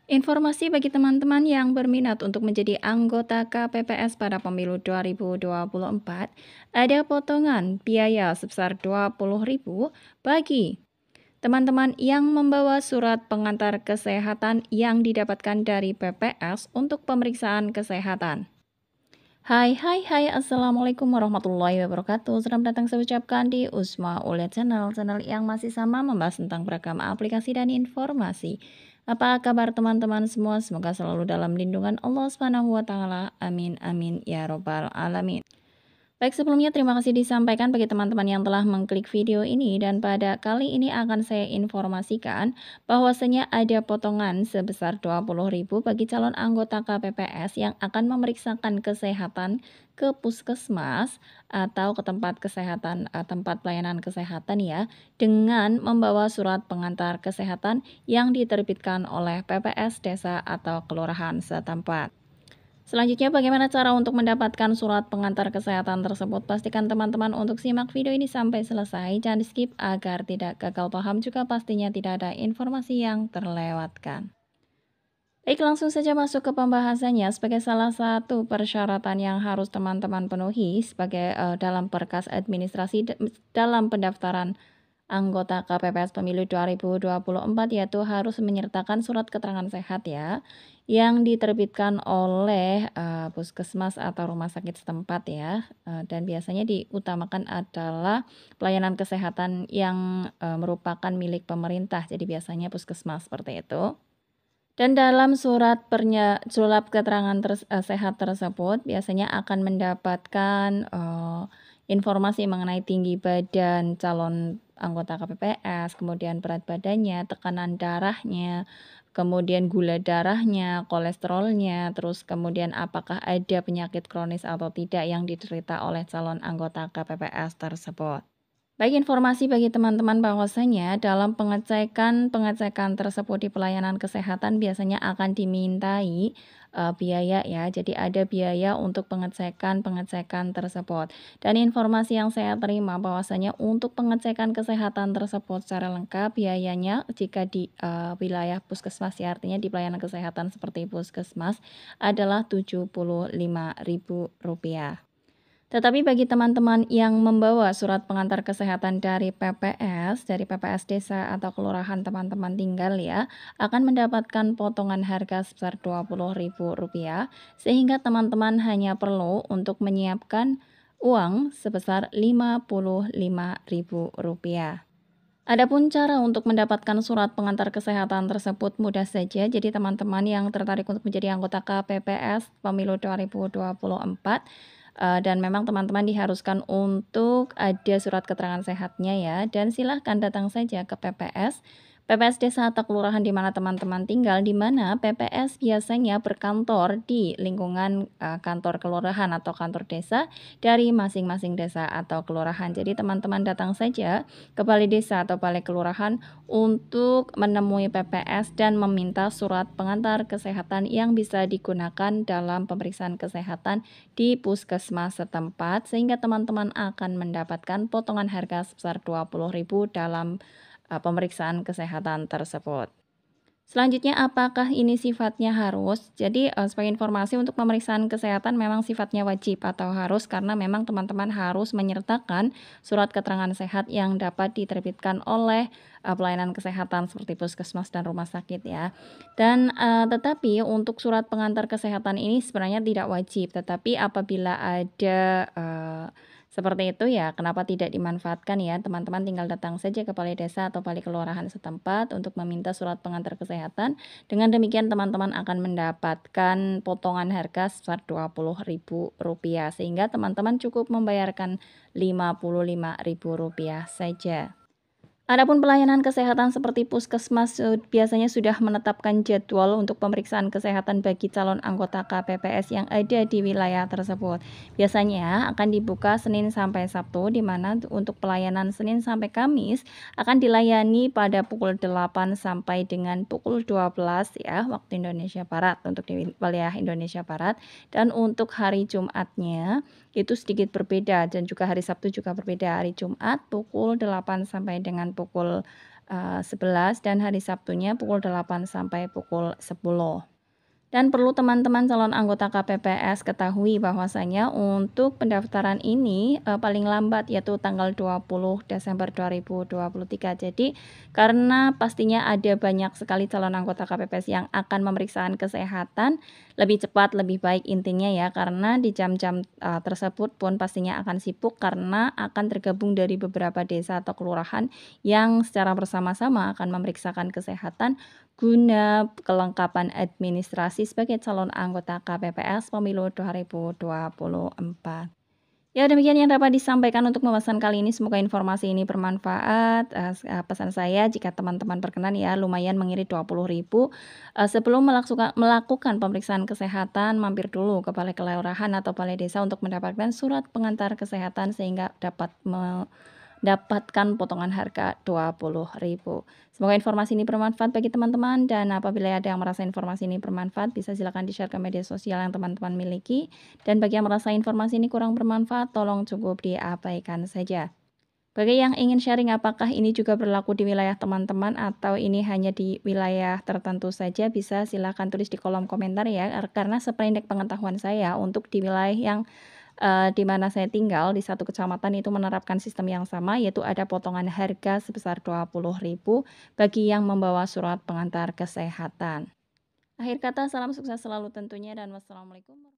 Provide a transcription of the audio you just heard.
Informasi bagi teman-teman yang berminat untuk menjadi anggota KPPS pada pemilu 2024, ada potongan biaya sebesar 20.000 bagi teman-teman yang membawa surat pengantar kesehatan yang didapatkan dari PPS untuk pemeriksaan kesehatan. Hai, Assalamualaikum warahmatullahi wabarakatuh. Selamat datang saya ucapkan di Usma Ulet channel yang masih sama membahas tentang beragam aplikasi dan informasi. Apa kabar teman-teman semua? Semoga selalu dalam lindungan Allah Subhanahu wa taala. Amin amin ya robbal alamin. Baik, sebelumnya terima kasih disampaikan bagi teman-teman yang telah mengklik video ini dan pada kali ini akan saya informasikan bahwasanya ada potongan sebesar 20.000 bagi calon anggota KPPS yang akan memeriksakan kesehatan ke puskesmas atau ke tempat kesehatan tempat pelayanan kesehatan ya dengan membawa surat pengantar kesehatan yang diterbitkan oleh PPS desa atau kelurahan setempat. Selanjutnya, bagaimana cara untuk mendapatkan surat pengantar kesehatan tersebut? Pastikan teman-teman untuk simak video ini sampai selesai. Jangan di-skip agar tidak gagal paham juga pastinya tidak ada informasi yang terlewatkan. Baik, langsung saja masuk ke pembahasannya. Sebagai salah satu persyaratan yang harus teman-teman penuhi sebagai dalam berkas administrasi dalam pendaftaran anggota KPPS Pemilu 2024 yaitu harus menyertakan surat keterangan sehat ya yang diterbitkan oleh puskesmas atau rumah sakit setempat ya, dan biasanya diutamakan adalah pelayanan kesehatan yang merupakan milik pemerintah, jadi biasanya puskesmas seperti itu. Dan dalam surat keterangan sehat tersebut biasanya akan mendapatkan informasi mengenai tinggi badan calon anggota KPPS, kemudian berat badannya, tekanan darahnya, kemudian gula darahnya, kolesterolnya, terus kemudian apakah ada penyakit kronis atau tidak yang diderita oleh calon anggota KPPS tersebut. Baik, informasi bagi teman-teman bahwasanya dalam pengecekan tersebut di pelayanan kesehatan biasanya akan dimintai biaya ya. Jadi ada biaya untuk pengecekan tersebut. Dan informasi yang saya terima bahwasanya untuk pengecekan kesehatan tersebut secara lengkap biayanya jika di wilayah puskesmas ya, artinya di pelayanan kesehatan seperti puskesmas adalah Rp75.000. Tetapi bagi teman-teman yang membawa surat pengantar kesehatan dari PPS desa atau kelurahan teman-teman tinggal ya, akan mendapatkan potongan harga sebesar Rp20.000 sehingga teman-teman hanya perlu untuk menyiapkan uang sebesar Rp55.000. Adapun cara untuk mendapatkan surat pengantar kesehatan tersebut mudah saja. Jadi teman-teman yang tertarik untuk menjadi anggota KPPS Pemilu 2024 dan memang teman-teman diharuskan untuk ada surat keterangan sehatnya ya, dan silahkan datang saja ke PPS desa atau kelurahan di mana teman-teman tinggal, di mana PPS biasanya berkantor di lingkungan kantor kelurahan atau kantor desa dari masing-masing desa atau kelurahan. Jadi teman-teman datang saja ke balai desa atau balai kelurahan untuk menemui PPS dan meminta surat pengantar kesehatan yang bisa digunakan dalam pemeriksaan kesehatan di puskesmas setempat sehingga teman-teman akan mendapatkan potongan harga sebesar Rp20.000 dalam pemeriksaan kesehatan tersebut. Selanjutnya, apakah ini sifatnya harus? Jadi, sebagai informasi untuk pemeriksaan kesehatan memang sifatnya wajib atau harus karena memang teman-teman harus menyertakan surat keterangan sehat yang dapat diterbitkan oleh pelayanan kesehatan seperti puskesmas dan rumah sakit ya. Dan tetapi untuk surat pengantar kesehatan ini sebenarnya tidak wajib, tetapi apabila ada seperti itu ya, kenapa tidak dimanfaatkan ya? Teman-teman tinggal datang saja ke balai desa atau balai kelurahan setempat untuk meminta surat pengantar kesehatan. Dengan demikian teman-teman akan mendapatkan potongan harga sebesar Rp20.000 sehingga teman-teman cukup membayarkan Rp55.000 saja. Adapun pelayanan kesehatan seperti puskesmas biasanya sudah menetapkan jadwal untuk pemeriksaan kesehatan bagi calon anggota KPPS yang ada di wilayah tersebut. Biasanya akan dibuka Senin sampai Sabtu, di mana untuk pelayanan Senin sampai Kamis akan dilayani pada pukul 8 sampai dengan pukul 12 ya, waktu Indonesia Barat untuk di wilayah Indonesia Barat. Dan untuk hari Jumatnya itu sedikit berbeda dan juga hari Sabtu juga berbeda. Hari Jumat pukul 8 sampai dengan pukul 11 dan hari Sabtunya pukul 8 sampai pukul 10. Dan perlu teman-teman calon anggota KPPS ketahui bahwasanya untuk pendaftaran ini, paling lambat yaitu tanggal 20 Desember 2023. Jadi, karena pastinya ada banyak sekali calon anggota KPPS yang akan pemeriksaan kesehatan, lebih cepat lebih baik intinya ya, karena di jam-jam, tersebut pun pastinya akan sibuk karena akan tergabung dari beberapa desa atau kelurahan yang secara bersama-sama akan memeriksakan kesehatan guna kelengkapan administrasi sebagai calon anggota KPPS Pemilu 2024. Ya demikian yang dapat disampaikan untuk pembahasan kali ini, semoga informasi ini bermanfaat. Pesan saya jika teman-teman berkenan ya lumayan mengirit 20.000, sebelum melakukan pemeriksaan kesehatan, mampir dulu ke balai kelurahan atau balai desa untuk mendapatkan surat pengantar kesehatan sehingga dapat dapatkan potongan harga 20.000. Semoga informasi ini bermanfaat bagi teman-teman, dan apabila ada yang merasa informasi ini bermanfaat, bisa silakan di-share ke media sosial yang teman-teman miliki. Dan bagi yang merasa informasi ini kurang bermanfaat, tolong cukup diabaikan saja. Bagi yang ingin sharing apakah ini juga berlaku di wilayah teman-teman atau ini hanya di wilayah tertentu saja, bisa silakan tulis di kolom komentar ya, karena sependek pengetahuan saya untuk di wilayah yang di mana saya tinggal di satu kecamatan itu menerapkan sistem yang sama, yaitu ada potongan harga sebesar 20.000 bagi yang membawa surat pengantar kesehatan. Akhir kata, salam sukses selalu tentunya dan wassalamualaikum.